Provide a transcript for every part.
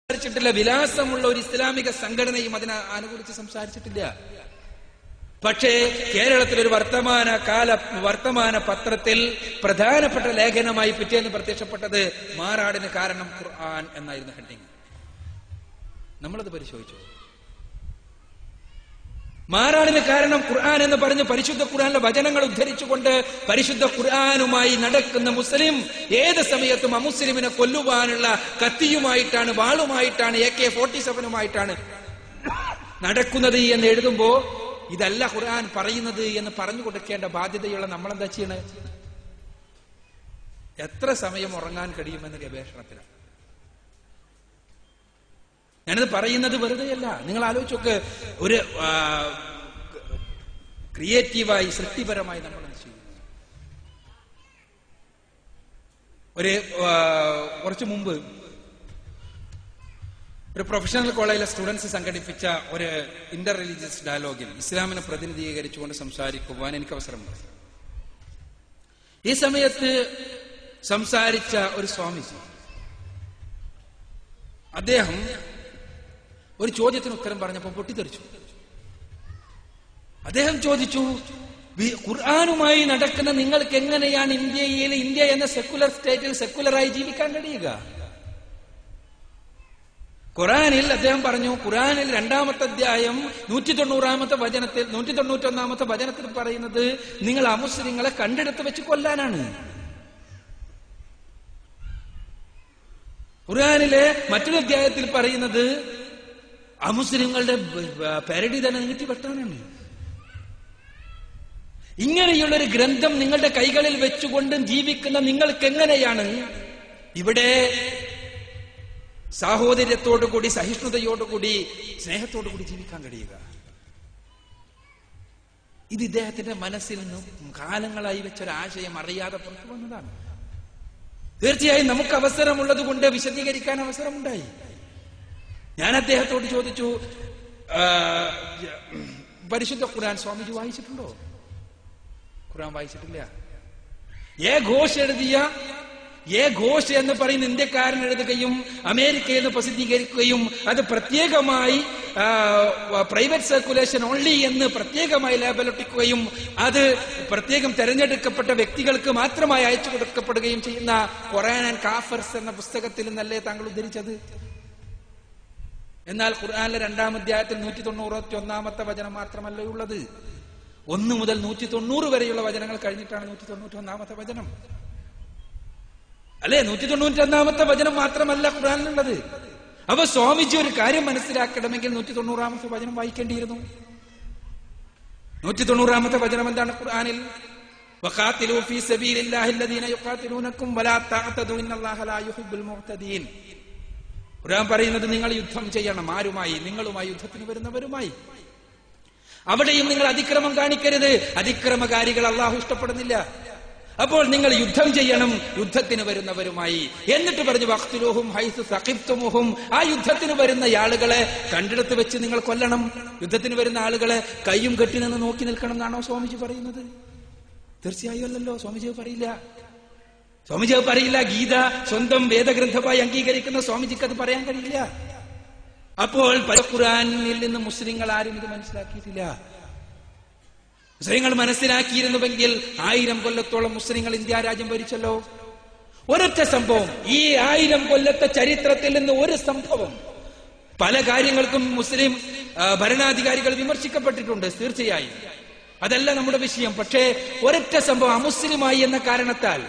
സംസാരിച്ചിട്ടില്ല. വിലാസമുള്ള ഒരു ഇസ്ലാമിക സംഘടനയും അതിനെ അനുകൂലിച്ച് സംസാരിച്ചിട്ടില്ല. പക്ഷേ കേരളത്തിലൊരു വർത്തമാന പത്രത്തിൽ പ്രധാനപ്പെട്ട ലേഖനമായി പിറ്റേന്ന് പ്രത്യക്ഷപ്പെട്ടത് മാറാടിന് കാരണം ഖുർആൻ എന്നായിരുന്നു ഹെഡിങ്. നമ്മളത് പരിശോധിച്ചു. മാറാടിന് കാരണം ഖുർആൻ എന്ന് പറഞ്ഞ് പരിശുദ്ധ ഖുർആനിലെ വചനങ്ങൾ ഉദ്ധരിച്ചുകൊണ്ട് പരിശുദ്ധ ഖുർആനുമായി നടക്കുന്ന മുസ്ലിം ഏത് സമയത്തും അമുസ്ലിമിനെ കൊല്ലുവാനുള്ള കത്തിയുമായിട്ടാണ്, വാളുമായിട്ടാണ്, AK-47 നടക്കുന്നത് എന്ന് എഴുതുമ്പോ ഇതല്ല ഖുർആൻ പറയുന്നത് എന്ന് പറഞ്ഞു കൊടുക്കേണ്ട ബാധ്യതയുള്ള നമ്മളെന്താ ചെയ്യണേ? എത്ര സമയം ഉറങ്ങാൻ കഴിയുമെന്ന് ഗവേഷണത്തിലാണ്. ഞാനത് പറയുന്നത് വെറുതെയല്ല. നിങ്ങൾ ആലോചിച്ചൊക്കെ ഒരു ക്രിയേറ്റീവായി സൃഷ്ടിപരമായി നമ്മൾ ചെയ്യുന്നു. കുറച്ചു മുമ്പ് ഒരു പ്രൊഫഷണൽ കോളേജിലെ സ്റ്റുഡൻസ് സംഘടിപ്പിച്ച ഒരു ഇന്റർ റിലീജിയസ് ഡയലോഗിൽ ഇസ്ലാമിനെ പ്രതിനിധീകരിച്ചുകൊണ്ട് സംസാരിക്കുവാൻ എനിക്ക് അവസരമുണ്ട്. ഈ സമയത്ത് സംസാരിച്ച ഒരു സ്വാമിജി, അദ്ദേഹം ഒരു ചോദ്യത്തിന് ഉത്തരം പറഞ്ഞപ്പോൾ പൊട്ടിത്തെറിച്ചു. അദ്ദേഹം ചോദിച്ചു, ഖുർആനുമായി നടക്കുന്ന നിങ്ങൾക്ക് എങ്ങനെയാണ് ഇന്ത്യ എന്ന സെക്കുലർ സ്റ്റേറ്റിൽ സെക്കുലറായി ജീവിക്കാൻ കഴിയുക? ഖുർആനിൽ അദ്ദേഹം പറഞ്ഞു, ഖുർആനിൽ 2-ാമത്തെ അധ്യായം 191-ാമത്തെ വചനത്തിൽ പറയുന്നത് നിങ്ങൾ അമുസ്ലിങ്ങളെ കണ്ടെടുത്ത് വെച്ച് കൊല്ലാനാണ്. ഖുർആനിലെ മറ്റൊരു അധ്യായത്തിൽ പറയുന്നത് അമുസ്ലിങ്ങളുടെ പെരടി തന്നെ നീട്ടി വെട്ടാനാണ്. ഇങ്ങനെയുള്ളൊരു ഗ്രന്ഥം നിങ്ങളുടെ കൈകളിൽ വെച്ചുകൊണ്ട് ജീവിക്കുന്ന നിങ്ങൾക്ക് എങ്ങനെയാണ് ഇവിടെ സാഹോദര്യത്തോടുകൂടി, സഹിഷ്ണുതയോടുകൂടി, സ്നേഹത്തോടുകൂടി ജീവിക്കാൻ കഴിയുക? ഇത് ഇദ്ദേഹത്തിന്റെ മനസ്സിൽ നിന്നും കാലങ്ങളായി വെച്ചൊരാശയം അറിയാതെ പുറത്തു വന്നതാണ്. തീർച്ചയായും നമുക്ക് അവസരമുള്ളത് കൊണ്ട് വിശദീകരിക്കാൻ അവസരമുണ്ടായി. ഞാൻ അദ്ദേഹത്തോട് ചോദിച്ചു, പരിശുദ്ധ ഖുർആൻ സ്വാമിജി വായിച്ചിട്ടുണ്ടോ? ഖുർആൻ വായിച്ചിട്ടില്ല. ഘോഷ് എന്ന് പറയുന്ന ഇന്ത്യക്കാരൻ എഴുതുകയും അമേരിക്കയിൽ നിന്ന് പ്രസിദ്ധീകരിക്കുകയും അത് പ്രത്യേകമായി പ്രൈവറ്റ് സർക്കുലേഷൻ ഓൺലി എന്ന് പ്രത്യേകമായി ലേബലൊട്ടിക്കുകയും അത് പ്രത്യേകം തെരഞ്ഞെടുക്കപ്പെട്ട വ്യക്തികൾക്ക് മാത്രമായി അയച്ചു കൊടുക്കപ്പെടുകയും ചെയ്യുന്ന ഖുർആൻ ആൻഡ് കാഫിർസ് എന്ന പുസ്തകത്തിൽ നിന്നല്ലേ താങ്കൾ ഉദ്ധരിച്ചത്? എന്നാൽ ഖുർആനിലെ 2-ാം അധ്യായത്തിൽ 191-ാമത്തെ വചനം മാത്രമല്ല ഉള്ളത്. 1 മുതൽ 190 വരെയുള്ള വചനങ്ങൾ കഴിഞ്ഞിട്ടാണ് 191-ാമത്തെ വചനം. അല്ലെ, 191-ാമത്തെ വചനം മാത്രമല്ല ഖുർആനിലുള്ളത്. അപ്പൊ സ്വാമിജി ഒരു കാര്യം മനസ്സിലാക്കണമെങ്കിൽ 190-ാമത്തെ വചനം വായിക്കേണ്ടിയിരുന്നു. 190-ാമത്തെ വചനം എന്താണ് ഖുർആനിൽ? വഖാതിലൂ ഫീ സബീലില്ലാഹി അല്ലദീന യുഖാതിലൂനകും വലാ തഅതദൂ ഇന്നല്ലാഹ ലാ യുഹിബ്ബുൽ മുഅ്തദീൻ. ഖുർആൻ പറയുന്നത് നിങ്ങൾ യുദ്ധം ചെയ്യണം. ആരുമായി? നിങ്ങളുമായി യുദ്ധത്തിന് വരുന്നവരുമായി. അവിടെയും നിങ്ങൾ അതിക്രമം കാണിക്കരുത്. അതിക്രമകാരികൾ അല്ലാഹു ഇഷ്ടപ്പെടുന്നില്ല. അപ്പോൾ നിങ്ങൾ യുദ്ധം ചെയ്യണം യുദ്ധത്തിന് വരുന്നവരുമായി. എന്നിട്ട് പറഞ്ഞു വഖ്തുലൂഹും ഹൈസു സഖിഫ്തുമുഹും. ആ യുദ്ധത്തിന് വരുന്ന ആളുകളെ കണ്ടെടുത്ത് വെച്ച് നിങ്ങൾ കൊല്ലണം. യുദ്ധത്തിന് വരുന്ന ആളുകളെ കയ്യും കെട്ടി നിന്ന് നോക്കി നിൽക്കണം എന്നാണോ സ്വാമിജി പറയുന്നത്? തീർച്ചയായും അല്ലല്ലോ. സ്വാമിജി പറയില്ല. ഗീത സ്വന്തം വേദഗ്രന്ഥമായി അംഗീകരിക്കുന്ന സ്വാമിജിക്ക് അത് പറയാൻ കഴിയില്ല. അപ്പോൾ ഖുർആനിൽ നിന്ന് മുസ്ലിങ്ങൾ ആരും ഇത് മനസ്സിലാക്കിയിട്ടില്ല. മുസ്ലിങ്ങൾ മനസ്സിലാക്കിയിരുന്നുവെങ്കിൽ 1000 കൊല്ലത്തോളം മുസ്ലിങ്ങൾ ഇന്ത്യ രാജ്യം ഭരിച്ചല്ലോ. ഒരൊറ്റ സംഭവം, ഈ 1000 കൊല്ലത്തെ ചരിത്രത്തിൽ നിന്ന് ഒരു സംഭവം. പല കാര്യങ്ങൾക്കും മുസ്ലിം ഭരണാധികാരികൾ വിമർശിക്കപ്പെട്ടിട്ടുണ്ട്, തീർച്ചയായും അതല്ല നമ്മുടെ വിഷയം. പക്ഷേ ഒരൊറ്റ സംഭവം, അമുസ്ലിമായി എന്ന കാരണത്താൽ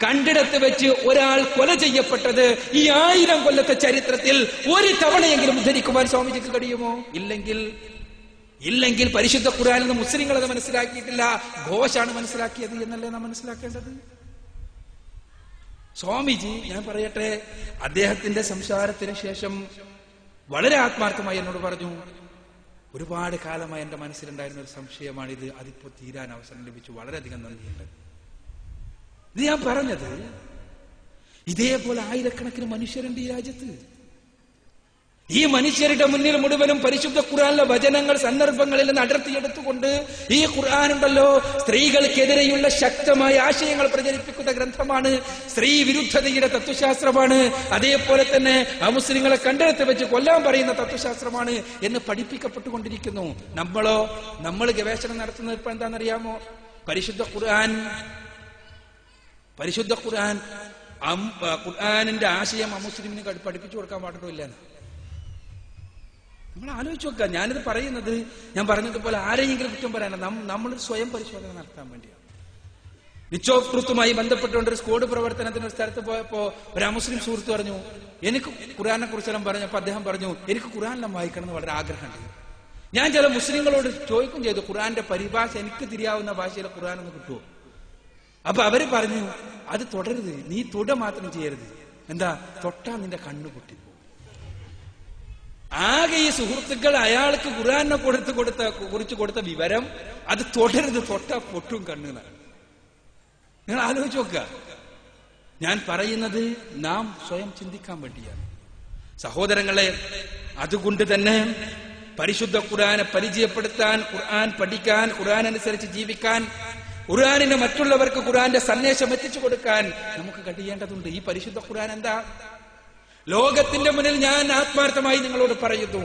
കണ്ടിടത്ത് വെച്ച് ഒരാൾ കൊല ചെയ്യപ്പെട്ടത് ഈ 1000 കൊല്ലത്തെ ചരിത്രത്തിൽ ഒരു തവണയെങ്കിലും ഉദ്ധരിക്കുവാൻ സ്വാമിജിക്ക് കഴിയുമോ? ഇല്ലെങ്കിൽ പരിശുദ്ധ ഖുർആനിൽ നിന്ന് മുസ്ലിങ്ങൾ അത് മനസ്സിലാക്കിയിട്ടില്ല, ഘോഷാണ് മനസ്സിലാക്കിയത് എന്നല്ലേ നാം മനസ്സിലാക്കേണ്ടത്? സ്വാമിജി, ഞാൻ പറയട്ടെ, അദ്ദേഹത്തിന്റെ സംസാരത്തിന് ശേഷം വളരെ ആത്മാർത്ഥമായി എന്നോട് പറഞ്ഞു, ഒരുപാട് കാലമായി എന്റെ മനസ്സിലുണ്ടായിരുന്ന ഒരു സംശയമാണിത്, അതിപ്പോ തീരാൻ അവസരം ലഭിച്ചു, വളരെയധികം നന്ദിയുണ്ട്. ഇത് ഞാൻ പറഞ്ഞത്, ഇതേപോലെ ആയിരക്കണക്കിന് മനുഷ്യരുണ്ട് ഈ രാജ്യത്ത്. ഈ മനുഷ്യരുടെ മുന്നിൽ മുഴുവനും പരിശുദ്ധ ഖുർആനിലെ വചനങ്ങൾ സന്ദർഭങ്ങളിൽ നിന്ന് അടർത്തിയെടുത്തുകൊണ്ട് ഈ ഖുർആൻ ഉണ്ടല്ലോ സ്ത്രീകൾക്കെതിരെയുള്ള ശക്തമായ ആശയങ്ങൾ പ്രചരിപ്പിക്കുന്ന ഗ്രന്ഥമാണ്, സ്ത്രീ വിരുദ്ധതയുടെ തത്വശാസ്ത്രമാണ്, അതേപോലെ തന്നെ അമുസ്ലിങ്ങളെ കണ്ടെടുത്ത് വെച്ച് കൊല്ലാൻ പറയുന്ന തത്വശാസ്ത്രമാണ് എന്ന് പഠിപ്പിക്കപ്പെട്ടുകൊണ്ടിരിക്കുന്നു. നമ്മൾ ഗവേഷണം നടത്തുന്നത് ഇപ്പൊ എന്താണെന്നറിയാമോ? പരിശുദ്ധ ഖുർആനിന്റെ ആശയം അമുസ്ലിമിന് പഠിപ്പിച്ചു കൊടുക്കാൻ പാടില്ല. നമ്മൾ ആലോചിച്ച് നോക്കുക. ഞാനിത് പറയുന്നത് ഞാൻ പറഞ്ഞതുപോലെ ആരെയെങ്കിലും കുറ്റം പറയാനല്ല, നമ്മൾ സ്വയം പരിശോധന നടത്താൻ വേണ്ടിയാണ്. നിച്ച് ഓഫ് ട്രൂത്തുമായി ബന്ധപ്പെട്ടുകൊണ്ട് ഒരു സ്ക്വാഡ് പ്രവർത്തനത്തിന് ഒരു സ്ഥലത്ത് പോയപ്പോ ഒരു മുസ്ലിം സുഹൃത്ത് പറഞ്ഞു, എനിക്ക് ഖുർആനെ കുറിച്ചെല്ലാം പറഞ്ഞപ്പോ അദ്ദേഹം പറഞ്ഞു, എനിക്ക് ഖുർആനെല്ലാം വായിക്കണം എന്ന് വളരെ ആഗ്രഹമുണ്ട്. ഞാൻ ചില മുസ്ലിങ്ങളോട് ചോദിക്കും ചെയ്തു, ഖുർആന്റെ പരിഭാഷ എനിക്ക് തിരിയാവുന്ന ഭാഷയിൽ ഖുർആൻ ഒന്ന് കിട്ടുമോ? അപ്പൊ അവര് പറഞ്ഞു, അത് തുടരുത്, നീ തുട മാത്രം ചെയ്യരുത്. എന്താ? തൊട്ടാ നിന്റെ കണ്ണു പൊട്ടി. ആകെ ഈ സുഹൃത്തുക്കൾ അയാൾക്ക് ഖുർആനെ കുറിച്ച് കൊടുത്ത വിവരം അത് തുടരുത്, തൊട്ടാ പൊട്ടും കണ്ണുന്നാണ്. നിങ്ങൾ ആലോചിച്ച് നോക്കുക. ഞാൻ പറയുന്നത് നാം സ്വയം ചിന്തിക്കാൻ വേണ്ടിയാണ് സഹോദരങ്ങളെ. അതുകൊണ്ട് തന്നെ പരിശുദ്ധ ഖുർആനെ പരിചയപ്പെടുത്താൻ, ഖുർആൻ പഠിക്കാൻ, ഖുർആൻ അനുസരിച്ച് ജീവിക്കാൻ, ഖുർആനിന് മറ്റുള്ളവർക്ക് ഖുർആന്റെ സന്ദേശം എത്തിച്ചു കൊടുക്കാൻ നമുക്ക് കഴിയേണ്ടതുണ്ട്. ഈ പരിശുദ്ധ ഖുർആൻ എന്താ? ലോകത്തിന്റെ മുന്നിൽ ഞാൻ ആത്മാർത്ഥമായി നിങ്ങളോട് പറയുന്നു,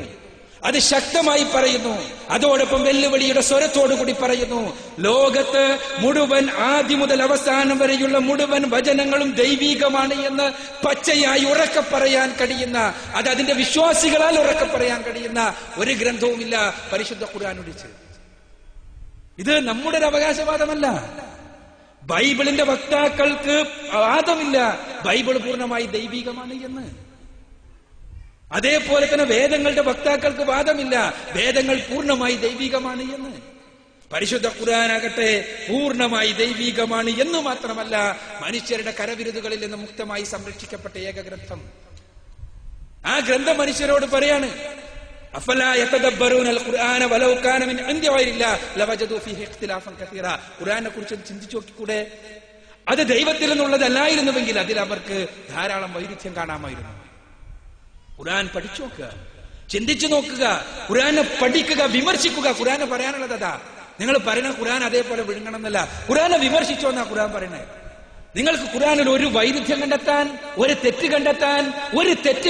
അത് ശക്തമായി പറയുന്നു, അതോടൊപ്പം വെല്ലുവിളിയുടെ സ്വരത്തോടു കൂടി പറയുന്നു, ലോകത്ത് മുഴുവൻ ആദ്യം മുതൽ അവസാനം വരെയുള്ള മുഴുവൻ വചനങ്ങളും ദൈവീകമാണ് എന്ന് പച്ചയായി ഉറക്കെ പറയാൻ കഴിയുന്ന, അത് അതിന്റെ വിശ്വാസികളാൽ ഉറക്കെ പറയാൻ കഴിയുന്ന ഒരു ഗ്രന്ഥവുമില്ല പരിശുദ്ധ ഖുർആൻ ഒഴിച്ച്. ഇത് നമ്മുടെ ഒരു അവകാശവാദമല്ല. ബൈബിളിന്റെ വക്താക്കൾക്ക് വാദമില്ല ബൈബിൾ പൂർണ്ണമായി ദൈവികമാണ് എന്ന്. അതേപോലെ തന്നെ വേദങ്ങളുടെ വക്താക്കൾക്ക് വാദമില്ല വേദങ്ങൾ പൂർണ്ണമായി ദൈവികമാണ് എന്ന്. പരിശുദ്ധ ഖുർആനാകട്ടെ പൂർണ്ണമായി ദൈവികമാണ് എന്ന് മാത്രമല്ല, മനുഷ്യരുടെ കരവിരുതുകളിൽ നിന്ന് മുക്തമായി സംരക്ഷിക്കപ്പെട്ട ഏക ഗ്രന്ഥം. ആ ഗ്രന്ഥം മനുഷ്യരോട് പറയാണ്, അഫലാ യതദബ്ബറൂനൽ ഖുർആന വലൗ കാന മിൻ ഇൻദി ഗൈരില്ലാഹ് ലവജദൂ ഫീഹി ഇഖ്തിലാഫൻ കസീറ. ഖുർആനെ കുറിച്ച് ചിന്തിച്ചു നോക്കിക്കൂടെ? അത് ദൈവത്തിൽ നിന്നുള്ളതല്ലായിരുന്നുവെങ്കിൽ അതിൽ അവർക്ക് ധാരാളം വൈരുദ്ധ്യം കാണാമായിരുന്നു. ഖുർആൻ പഠിച്ചു നോക്കുക, ചിന്തിച്ചു നോക്കുക, ഖുർആനെ പഠിക്കുക, വിമർശിക്കുക. ഖുർആനെ പറയാനുള്ളത് അതാ. നിങ്ങൾ പറയണ ഖുർആൻ അതേപോലെ വിഴുങ്ങണം എന്നല്ല, ഖുർആനെ വിമർശിച്ചോ എന്നാ ഖുർആൻ പറയണേ. നിങ്ങൾക്ക് ഖുർആനിൽ ഒരു വൈരുദ്ധ്യം കണ്ടെത്താൻ, ഒരു തെറ്റ്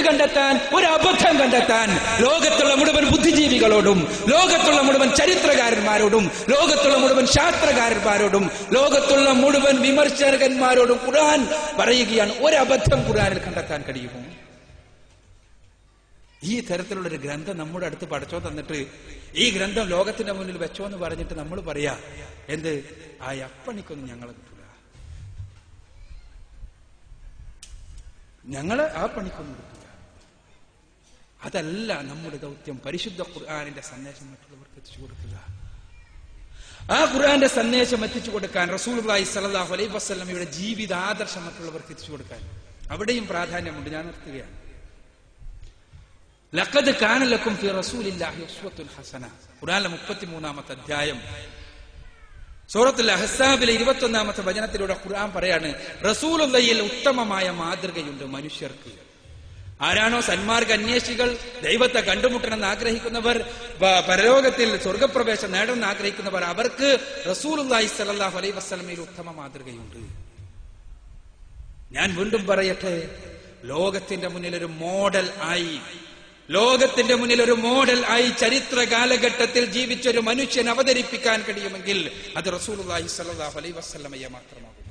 കണ്ടെത്താൻ, ഒരു അബദ്ധം കണ്ടെത്താൻ ലോകത്തുള്ള മുഴുവൻ ബുദ്ധിജീവികളോടും, ലോകത്തുള്ള മുഴുവൻ ചരിത്രകാരന്മാരോടും, ലോകത്തുള്ള മുഴുവൻ ശാസ്ത്രകാരന്മാരോടും, ലോകത്തുള്ള മുഴുവൻ വിമർശകന്മാരോടും ഖുർആൻ പറയുകയാണ്, ഒരു അബദ്ധം ഖുർആനിൽ കണ്ടെത്താൻ കഴിയുമോ? ഈ തരത്തിലുള്ളൊരു ഗ്രന്ഥം നമ്മുടെ അടുത്ത് പഠിച്ചോ തന്നിട്ട് ഈ ഗ്രന്ഥം ലോകത്തിന്റെ മുന്നിൽ വെച്ചോ എന്ന് പറഞ്ഞിട്ട് നമ്മൾ പറയാ എന്ത്? ആ അപ്പണിക്കൊന്നും ഞങ്ങളെ കിട്ടൂല, ഞങ്ങള് ആ പണിക്കൊന്നും കിട്ടൂല. അതല്ല നമ്മുടെ ദൗത്യം. പരിശുദ്ധ ഖുർആനിന്റെ സന്ദേശം മറ്റുള്ളവർക്ക് എത്തിച്ചു കൊടുക്കുക. ആ ഖുർആന്റെ സന്ദേശം എത്തിച്ചു കൊടുക്കാൻ, റസൂലുള്ളാഹി സ്വല്ലല്ലാഹു അലൈഹി വസല്ലമയുടെ ജീവിതാദർശം മറ്റുള്ളവർക്ക് എത്തിച്ചു കൊടുക്കാൻ അവിടെയും പ്രാധാന്യമുണ്ട്. ഞാൻ നിർത്തുകയാണ്. ലഖദ് കാന ലക്കും ഫീ റസൂലില്ലാഹി ഉസ്വത്തുൻ ഹസന. ഖുർആനിലെ 33-ാമത്തെ അധ്യായം സൂറത്തുൽ അഹ്സാബിലെ 21-ാമത്തെ വചനത്തിലൂടെ ഖുർആൻ പറയാണ്, റസൂലുള്ളാഹിയിൽ ഉത്തമമായ മാതൃകയുണ്ട് മനുഷ്യർക്ക്. ആരാണോ സന്മാർഗ അന്വേഷികൾ, ദൈവത്തെ കണ്ടുമുട്ടണമെന്ന് ആഗ്രഹിക്കുന്നവർ, പരലോകത്തിൽ സ്വർഗപ്രവേശം നേടണമെന്ന് ആഗ്രഹിക്കുന്നവർ, അവർക്ക് റസൂലുള്ളാഹി സ്വല്ലല്ലാഹു അലൈഹി വസല്ലമയിൽ ഉത്തമ മാതൃകയുണ്ട്. ഞാൻ വീണ്ടും പറയട്ടെ, ലോകത്തിന്റെ മുന്നിൽ ഒരു മോഡൽ ആയി ചരിത്ര കാലഘട്ടത്തിൽ ജീവിച്ചൊരു മനുഷ്യൻ അവതരിപ്പിക്കാൻ കഴിയുമെങ്കിൽ അത് റസൂലുള്ളാഹി സ്വല്ലല്ലാഹു അലൈഹി വസല്ലമയെ മാത്രമാകും.